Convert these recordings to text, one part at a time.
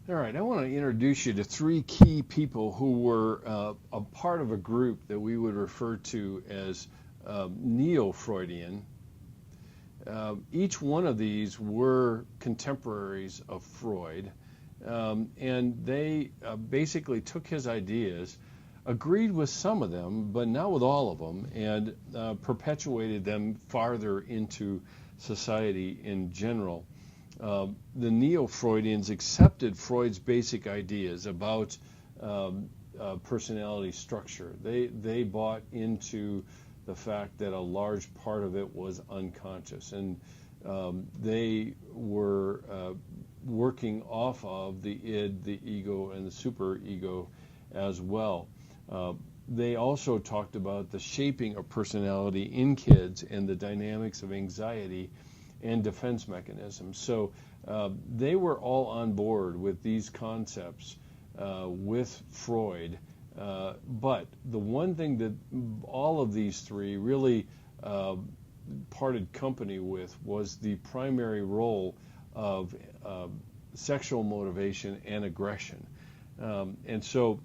All right, I want to introduce you to three key people who were a part of a group that we would refer to as Neo-Freudian. Each one of these were contemporaries of Freud, and they basically took his ideas, agreed with some of them, but not with all of them, and perpetuated them farther into society in general. The Neo-Freudians accepted Freud's basic ideas about personality structure. They bought into the fact that a large part of it was unconscious, and they were working off of the id, the ego, and the superego as well. They also talked about the shaping of personality in kids and the dynamics of anxiety and defense mechanisms. So they were all on board with these concepts with Freud. But the one thing that all of these three really parted company with was the primary role of sexual motivation and aggression. And so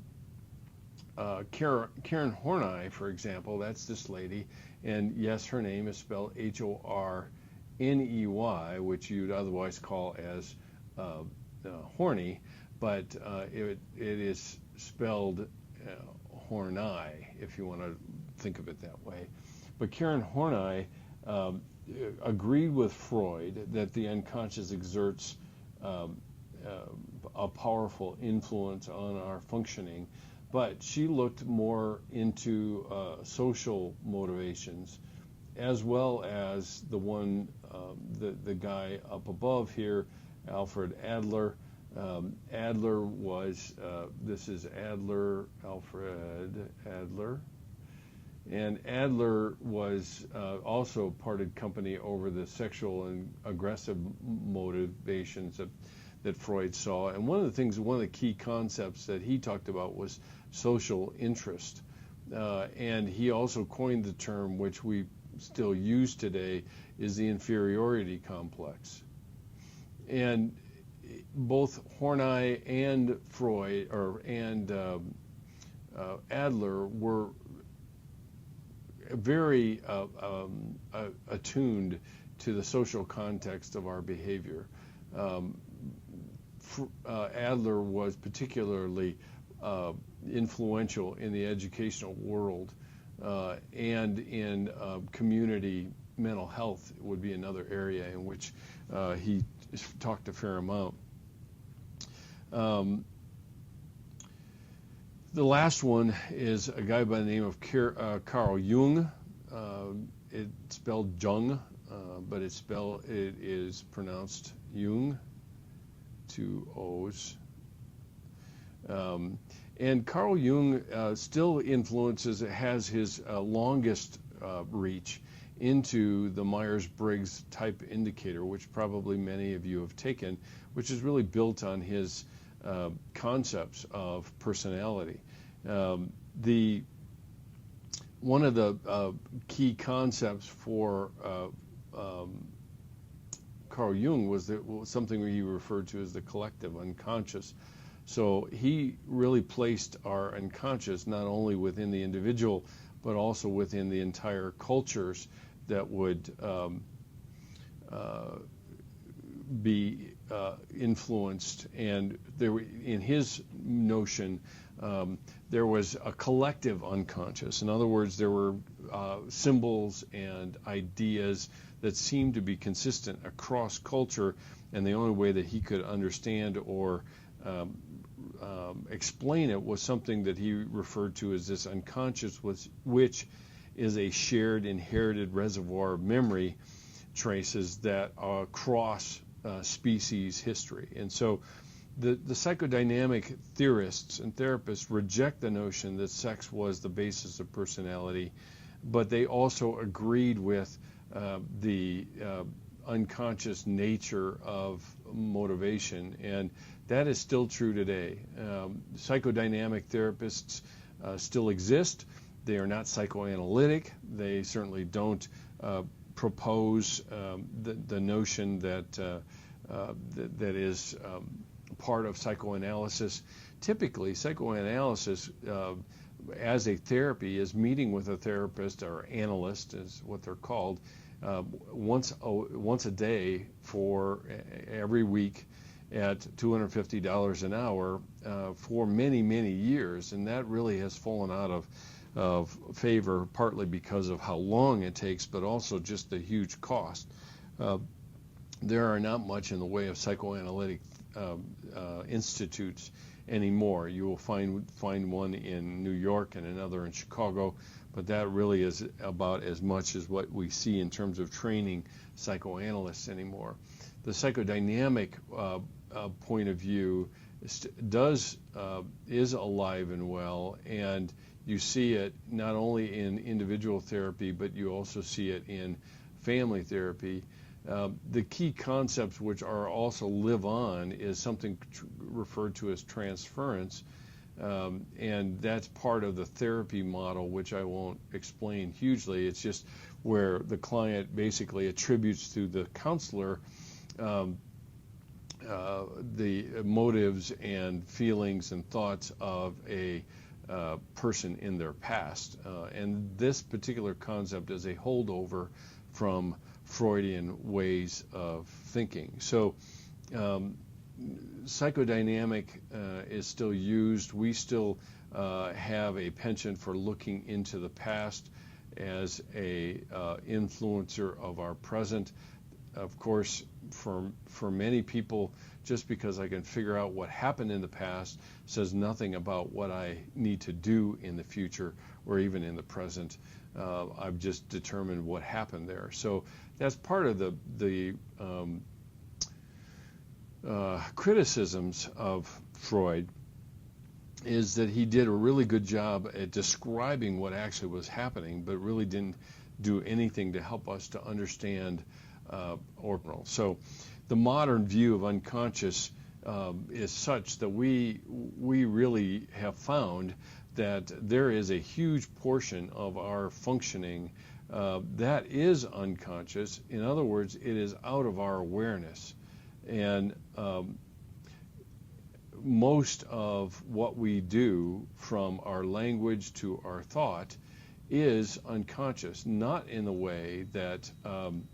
Karen Horney, for example, that's this lady, and yes, her name is spelled Horney, which you'd otherwise call as horny, but it is spelled Horney, if you want to think of it that way. But Karen Horney agreed with Freud that the unconscious exerts a powerful influence on our functioning, but she looked more into social motivations, as well as the one, the guy up above here, Alfred Adler. Adler was, this is Adler, Alfred Adler. And Adler was also parted company over the sexual and aggressive motivations that Freud saw. And one of the key concepts that he talked about was social interest. And he also coined the term, which we still use today, is the inferiority complex. And both Horney and Freud, Adler were very attuned to the social context of our behavior. Adler was particularly influential in the educational world, and in community mental health would be another area in which he talked a fair amount. The last one is a guy by the name of Carl Jung. It's spelled Jung, but it is pronounced Jung, two O's. And Carl Jung still has his longest reach into the Myers-Briggs type indicator, which probably many of you have taken, which is really built on his concepts of personality. One of the key concepts for Carl Jung was something he referred to as the collective unconscious. So he really placed our unconscious not only within the individual, but also within the entire cultures that would be influenced. And in his notion, there was a collective unconscious. In other words, there were symbols and ideas that seemed to be consistent across culture, and the only way that he could understand or explain it was something that he referred to as this unconscious, which is a shared inherited reservoir of memory traces that cross species history. And so the psychodynamic theorists and therapists reject the notion that sex was the basis of personality, but they also agreed with the unconscious nature of motivation, and that is still true today. Psychodynamic therapists still exist. They are not psychoanalytic. They certainly don't propose the notion that is part of psychoanalysis. Typically, psychoanalysis as a therapy is meeting with a therapist or analyst, is what they're called, once a day for every week at $250 an hour for many, many years. And that really has fallen out of favor, partly because of how long it takes, but also just the huge cost. There are not much in the way of psychoanalytic institutes anymore. You will find one in New York and another in Chicago, but that really is about as much as what we see in terms of training psychoanalysts anymore. The psychodynamic point of view is alive and well, and you see it not only in individual therapy, but you also see it in family therapy. The key concepts which are also live on is something referred to as transference, and that's part of the therapy model, which I won't explain hugely. It's just where the client basically attributes to the counselor the motives and feelings and thoughts of a person in their past. And this particular concept is a holdover from Freudian ways of thinking. So psychodynamic is still used. We still have a penchant for looking into the past as a influencer of our present. Of course, for many people, just because I can figure out what happened in the past says nothing about what I need to do in the future or even in the present. I've just determined what happened there. So that's part of the criticisms of Freud, is that he did a really good job at describing what actually was happening, but really didn't do anything to help us to understand orbital. So the modern view of unconscious is such that we really have found that there is a huge portion of our functioning that is unconscious. In other words, it is out of our awareness. And most of what we do, from our language to our thought, is unconscious, not in the way that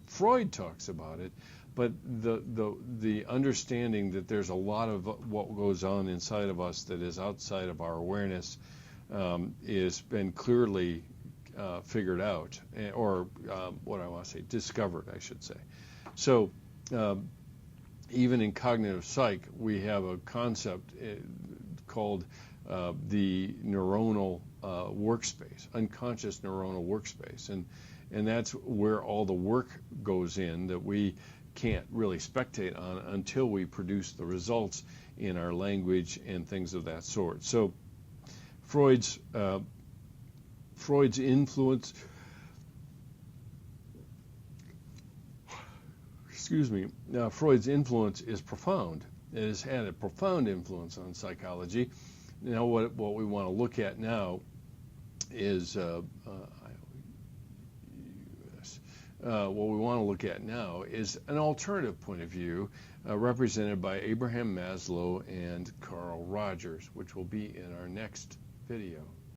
Freud talks about it, but the understanding that there's a lot of what goes on inside of us that is outside of our awareness has been clearly figured out, or what I want to say, discovered, I should say. So even in cognitive psych, we have a concept called the neuronal workspace, unconscious neuronal workspace, and that's where all the work goes in that we can't really spectate on until we produce the results in our language and things of that sort. So Freud's influence, Freud's influence is profound. It has had a profound influence on psychology. Now, what we want to look at now is an alternative point of view represented by Abraham Maslow and Carl Rogers, which will be in our next video.